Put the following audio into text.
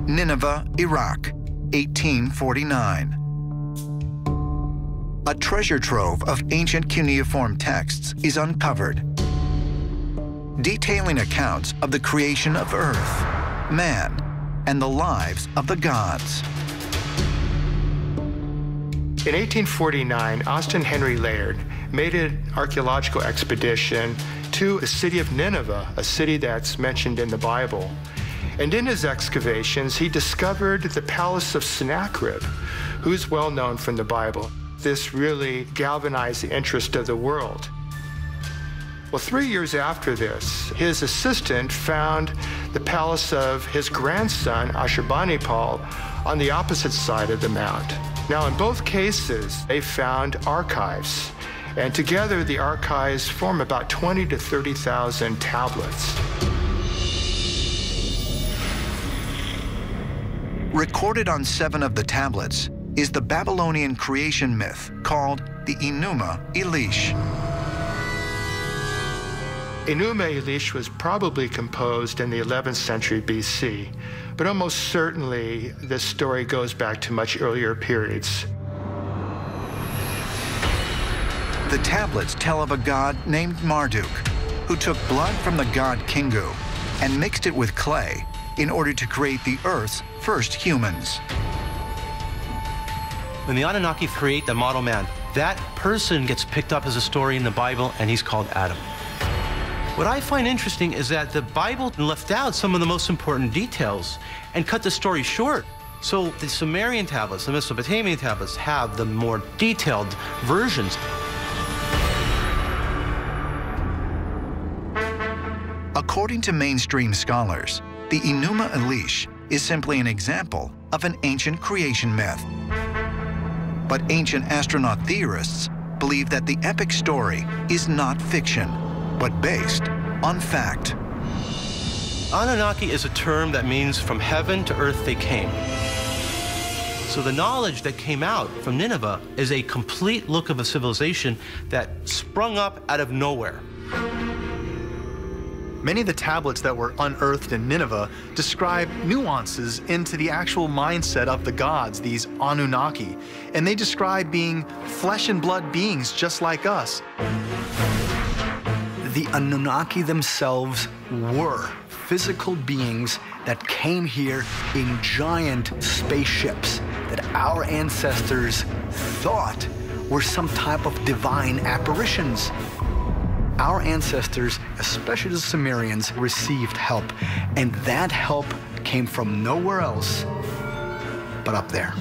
Nineveh, Iraq, 1849. A treasure trove of ancient cuneiform texts is uncovered, detailing accounts of the creation of Earth, man, and the lives of the gods. In 1849, Austin Henry Layard made an archaeological expedition to the city of Nineveh, a city that's mentioned in the Bible. And in his excavations, he discovered the palace of Sennacherib, who's well known from the Bible. This really galvanized the interest of the world. Well, 3 years after this, his assistant found the palace of his grandson, Ashurbanipal, on the opposite side of the mount. Now, in both cases, they found archives, and together the archives form about 20 to 30,000 tablets. Recorded on 7 of the tablets is the Babylonian creation myth called the Enuma Elish. Enuma Elish was probably composed in the 11th century BC, but almost certainly this story goes back to much earlier periods. The tablets tell of a god named Marduk, who took blood from the god Kingu and mixed it with clay in order to create the Earth's first humans. When the Anunnaki create the model man, that person gets picked up as a story in the Bible, and he's called Adam. What I find interesting is that the Bible left out some of the most important details and cut the story short. So the Sumerian tablets, the Mesopotamian tablets, have the more detailed versions. According to mainstream scholars, the Enuma Elish is simply an example of an ancient creation myth. But ancient astronaut theorists believe that the epic story is not fiction, but based on fact. Anunnaki is a term that means from heaven to earth they came. So the knowledge that came out from Nineveh is a complete look of a civilization that sprung up out of nowhere. Many of the tablets that were unearthed in Nineveh describe nuances into the actual mindset of the gods, these Anunnaki. And they describe being flesh and blood beings just like us. The Anunnaki themselves were physical beings that came here in giant spaceships that our ancestors thought were some type of divine apparitions. Our ancestors, especially the Sumerians, received help, and that help came from nowhere else but up there.